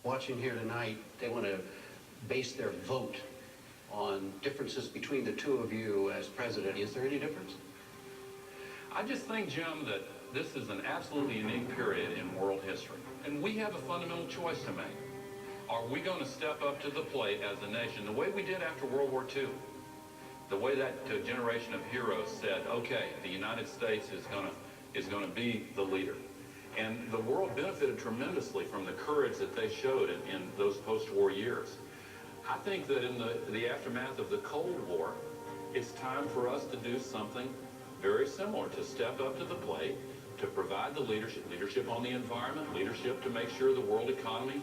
Watching here tonight, they want to base their vote on differences between the two of you as president. Is there any difference? I just think, Jim, that this is an absolutely unique period in world history. And we have a fundamental choice to make. Are we going to step up to the plate as a nation, the way we did after World War II? The way that generation of heroes said, okay, the United States is going to be the leader. And the world benefited tremendously from the courage that they showed in those post-war years. I think that in the aftermath of the Cold War, it's time for us to do something very similar, to step up to the plate, to provide the leadership on the environment, leadership to make sure the world economy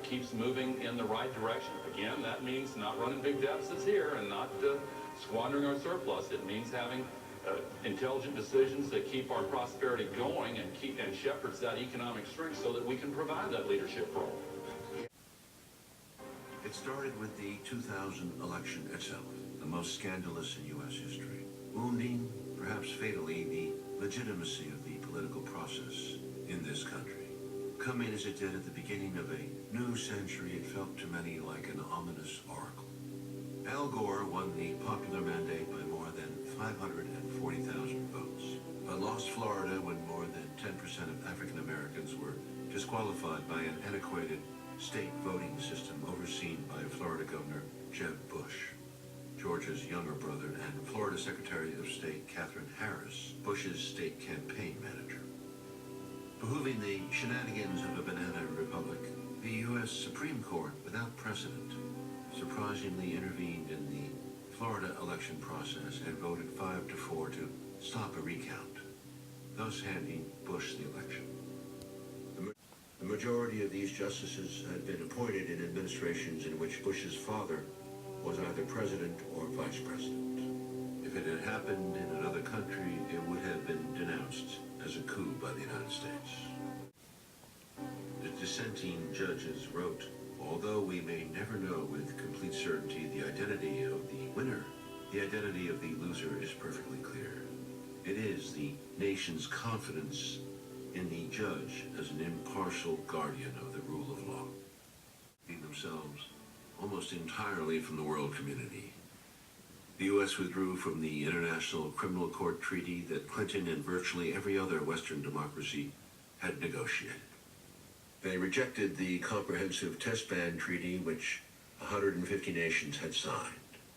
keeps moving in the right direction. Again, that means not running big deficits here and not squandering our surplus. It means having intelligent decisions that keep our prosperity going and shepherds that economic strength so that we can provide that leadership role. It started with the 2000 election itself, the most scandalous in U.S. history, wounding, perhaps fatally, the legitimacy of the political process in this country. Coming as it did at the beginning of a new century, it felt to many like an ominous oracle. Al Gore won the popular mandate by more than 540,000 votes, but lost Florida when more than 10% of African Americans were disqualified by an antiquated state voting system overseen by Florida Governor Jeb Bush, Georgia's younger brother, and Florida Secretary of State Katherine Harris, Bush's state campaign manager. Behooving the shenanigans of a banana republic, the U.S. Supreme Court, without precedent, surprisingly intervened in the Florida election process and voted 5-4 to stop a recount, thus handing Bush the election. The majority of these justices had been appointed in administrations in which Bush's father was either president or vice president. If it had happened in another country, it would have been denounced as a coup by the United States. The dissenting judges wrote, although we may never know with complete certainty the identity of the winner, the identity of the loser is perfectly clear. It is the nation's confidence in the judge as an impartial guardian of the rule of law. Themselves almost entirely from the world community. The U.S. withdrew from the International Criminal Court Treaty that Clinton and virtually every other Western democracy had negotiated. They rejected the Comprehensive Test Ban Treaty, which 150 nations had signed.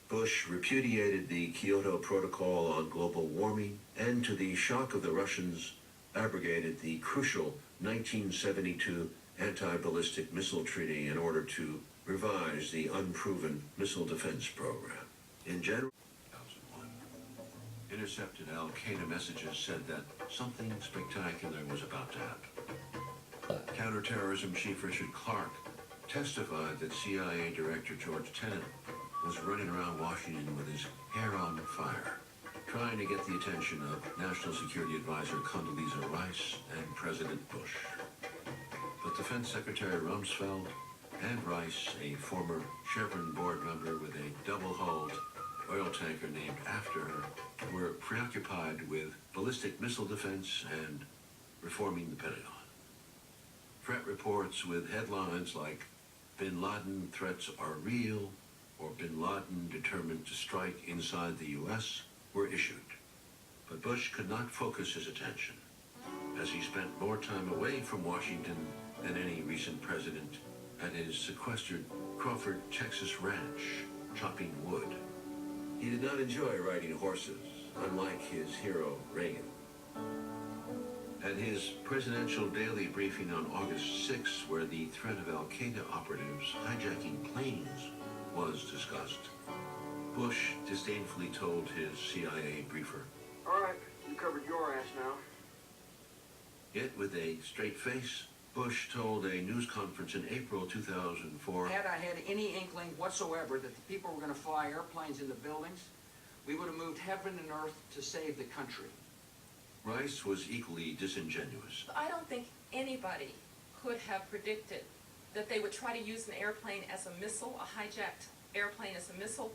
Bush repudiated the Kyoto Protocol on global warming, and to the shock of the Russians, abrogated the crucial 1972 Anti-Ballistic Missile Treaty in order to revise the unproven missile defense program. In January 2001, intercepted al-Qaeda messages said that something spectacular was about to happen. Counterterrorism Chief Richard Clarke testified that CIA Director George Tenet was running around Washington with his hair on fire, trying to get the attention of National Security Advisor Condoleezza Rice and President Bush. But Defense Secretary Rumsfeld and Rice, a former Chevron board member with a double-hulled oil tanker named after her, were preoccupied with ballistic missile defense and reforming the Pentagon. Threat reports with headlines like "Bin Laden threats are real" or "Bin Laden determined to strike inside the U.S." were issued. But Bush could not focus his attention, as he spent more time away from Washington than any recent president at his sequestered Crawford, Texas ranch, chopping wood. He did not enjoy riding horses, unlike his hero Reagan. At his presidential daily briefing on August 6, where the threat of al-Qaeda operatives hijacking planes was discussed, Bush disdainfully told his CIA briefer, "All right, you covered your ass now." Yet with a straight face, Bush told a news conference in April 2004, Had I had any inkling whatsoever that the people were going to fly airplanes into buildings, we would have moved heaven and earth to save the country. Rice was equally disingenuous. I don't think anybody could have predicted that they would try to use an airplane as a missile, a hijacked airplane as a missile.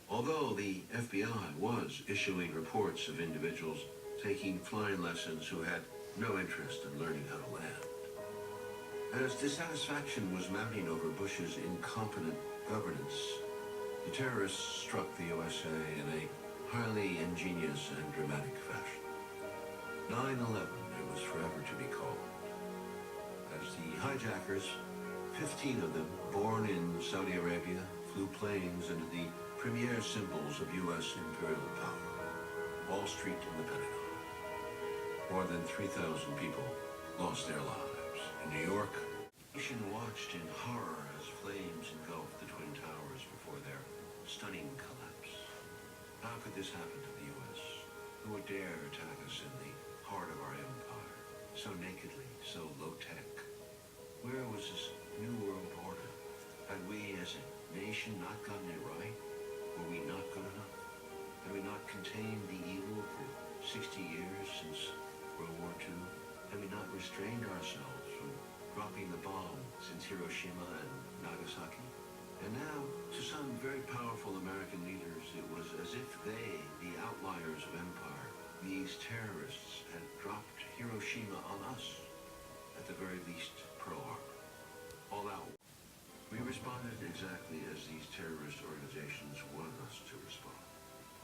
Although the FBI was issuing reports of individuals taking flying lessons who had no interest in learning how to land. As dissatisfaction was mounting over Bush's incompetent governance, the terrorists struck the USA in a highly ingenious and dramatic fashion. 9/11, it was forever to be called. As the hijackers, 15 of them, born in Saudi Arabia, flew planes into the premier symbols of U.S. imperial power, Wall Street and the Pentagon. More than 3,000 people lost their lives. In New York, the nation watched in horror as flames engulfed the Twin Towers before their stunning collapse. How could this happen to the U.S.? Who would dare attack us in the heart of our empire, so nakedly, so low-tech? Where was this new world order? Had we as a nation not gotten it right? Were we not good enough? Had we not contained the evil for 60 years since World War II? Had we not restrained ourselves from dropping the bomb since Hiroshima and Nagasaki? And now, to some very powerful American leaders, it was as if they, the outliers of empire, these terrorists, had dropped Hiroshima on us, at the very least Pearl Harbor. All out. We responded exactly as these terrorist organizations wanted us to respond.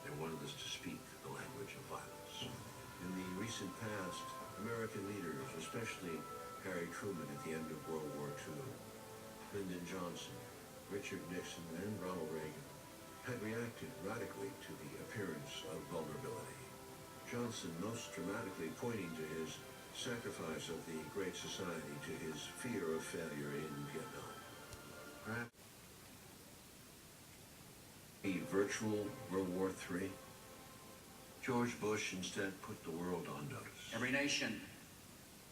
They wanted us to speak the language of violence. In the recent past, American leaders, especially Harry Truman at the end of World War II, Lyndon Johnson, Richard Nixon, and Ronald Reagan, had reacted radically to the appearance of vulnerability. Johnson most dramatically pointing to his sacrifice of the Great Society to his fear of failure in Vietnam. Perhaps a virtual World War III? George Bush instead put the world on notice. Every nation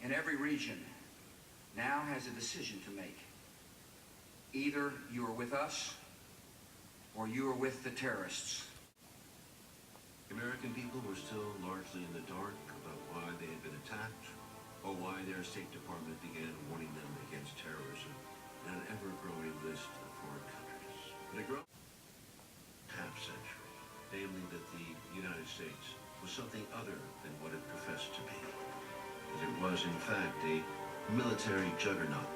in every region now has a decision to make. Either you are with us or you are with the terrorists. The American people were still largely in the dark about why they had been attacked, or why their State Department began warning them against terrorism in an ever-growing list of foreign countries. But a growing half-century, namely that the United States was something other than what it professed to be. That it was, in fact, a military juggernaut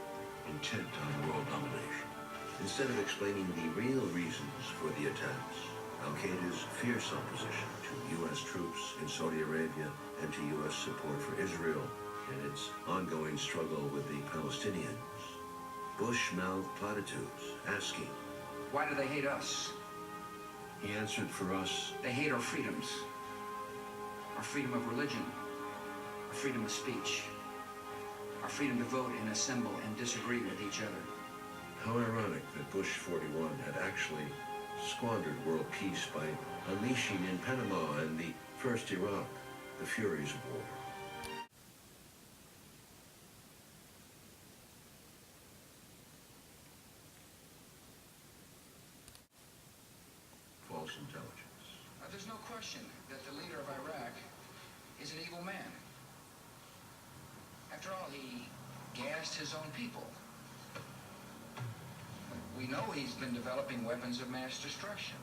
intent on world domination. Instead of explaining the real reasons for the attacks, Al-Qaeda's fierce opposition to U.S. troops in Saudi Arabia and to U.S. support for Israel in its ongoing struggle with the Palestinians, Bush mouthed platitudes, asking, Why do they hate us? He answered for us, They hate our freedoms. Our freedom of religion, our freedom of speech, our freedom to vote and assemble and disagree with each other. How ironic that Bush 41 had actually squandered world peace by unleashing in Panama and the first Iraq the furies of war. False intelligence. There's no question that the leader of Iraq is an evil man. After all, he gassed his own people. We know he's been developing weapons of mass destruction.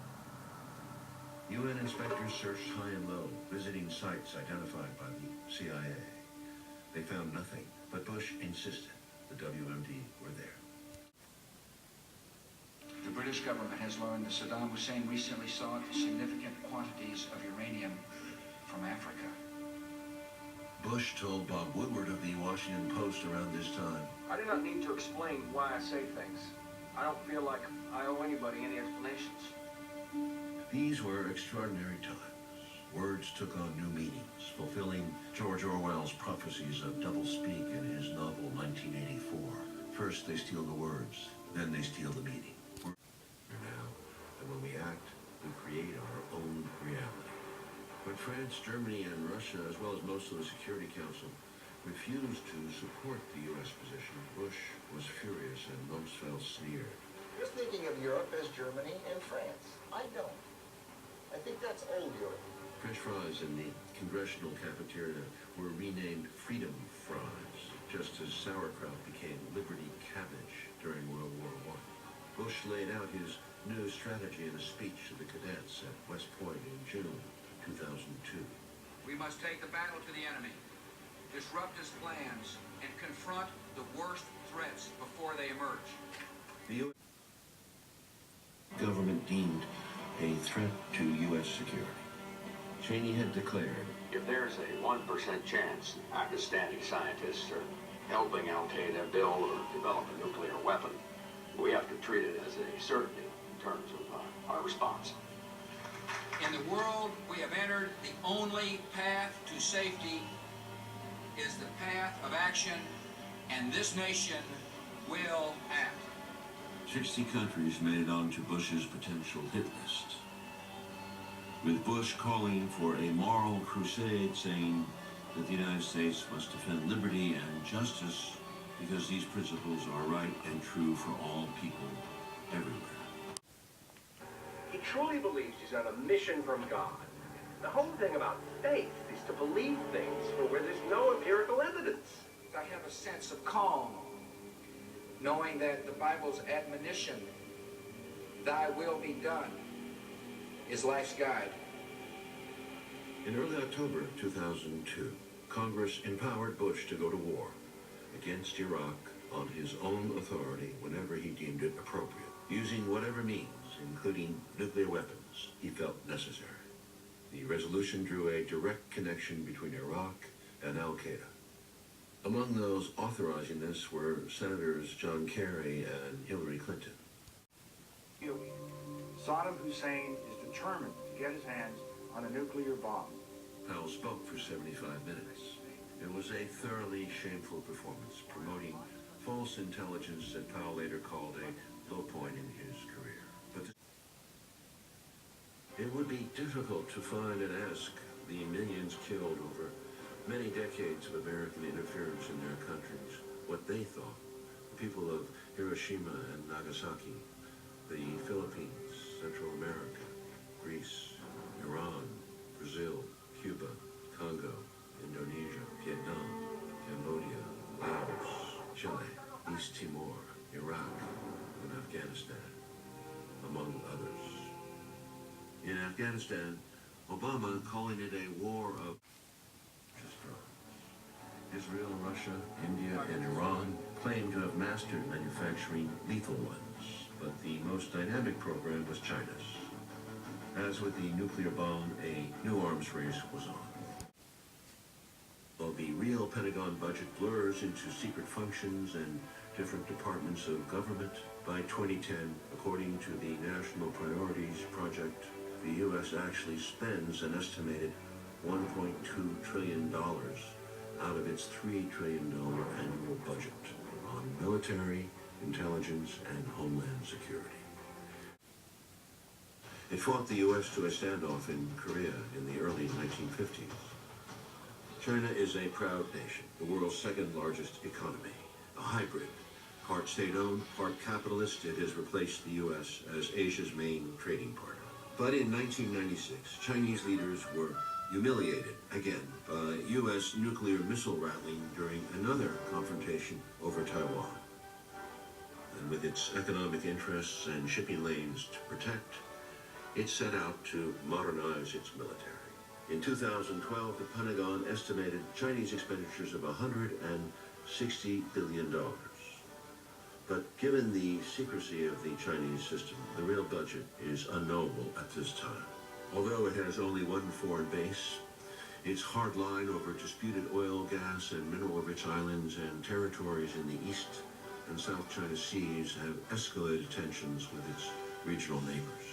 UN inspectors searched high and low, visiting sites identified by the CIA. They found nothing, but Bush insisted the WMD were there. The British government has learned that Saddam Hussein recently sought significant quantities of uranium from Africa. Bush told Bob Woodward of the Washington Post around this time, I do not need to explain why I say things. I don't feel like I owe anybody any explanations. these were extraordinary times. Words took on new meanings, fulfilling George Orwell's prophecies of doublespeak in his novel 1984. First they steal the words, then they steal the meaning. Now, and when we act, we create our own reality. When France, Germany, and Russia, as well as most of the Security Council, refused to support the U.S. position, Bush was furious and Rumsfeld sneered. You're thinking of Europe as Germany and France. I don't. I think that's old Europe. French fries in the congressional cafeteria were renamed Freedom Fries, just as sauerkraut became Liberty Cabbage during World War I. Bush laid out his new strategy in a speech to the cadets at West Point in June 2002. We must take the battle to the enemy, disrupt his plans, and confront the worst threats before they emerge. The U.S. government deemed a threat to U.S. security. Cheney had declared, if there's a 1% chance Pakistani scientists are helping Al-Qaeda build or develop a nuclear weapon, we have to treat it as a certainty in terms of our response. In the world we have entered, the only path to safety is the path of action, and this nation will act. 60 countries made it onto Bush's potential hit list, with Bush calling for a moral crusade, saying that the United States must defend liberty and justice because these principles are right and true for all people everywhere. He truly believes he's on a mission from God. The whole thing about faith is to believe things for where there's no empirical evidence. I have a sense of calm, knowing that the Bible's admonition, thy will be done, is life's guide. In early October of 2002, Congress empowered Bush to go to war against Iraq on his own authority whenever he deemed it appropriate, using whatever means, including nuclear weapons, he felt necessary. The resolution drew a direct connection between Iraq and Al-Qaeda. Among those authorizing this were Senators John Kerry and Hillary Clinton. Saddam Hussein is determined to get his hands on a nuclear bomb. Powell spoke for 75 minutes. It was a thoroughly shameful performance, promoting false intelligence that Powell later called a low point in his career. But it would be difficult to find and ask the millions killed over many decades of American interference in their countries what they thought. The people of Hiroshima and Nagasaki, the Philippines, Central America, Greece, Iran, Brazil, Cuba, Congo, Indonesia, Vietnam, Cambodia, Laos, Chile, East Timor, Iraq, and Afghanistan, among others. In Afghanistan, Obama calling it a war of Israel, Russia, India, and Iran claimed to have mastered manufacturing lethal ones, but the most dynamic program was China's. As with the nuclear bomb, a new arms race was on. While the real Pentagon budget blurs into secret functions and different departments of government, by 2010, according to the National Priorities Project, the U.S. actually spends an estimated $1.2 trillion out of its $3 trillion annual budget on military, intelligence, and homeland security. It fought the U.S. to a standoff in Korea in the early 1950s. China is a proud nation, the world's second largest economy, a hybrid. Part state-owned, part capitalist, it has replaced the U.S. as Asia's main trading partner. But in 1996, Chinese leaders were humiliated again by U.S. nuclear missile rattling during another confrontation over Taiwan. And with its economic interests and shipping lanes to protect, it set out to modernize its military. In 2012, the Pentagon estimated Chinese expenditures of $160 billion. But given the secrecy of the Chinese system, the real budget is unknowable at this time. Although it has only one foreign base, its hard line over disputed oil, gas, and mineral-rich islands and territories in the East and South China Seas have escalated tensions with its regional neighbors.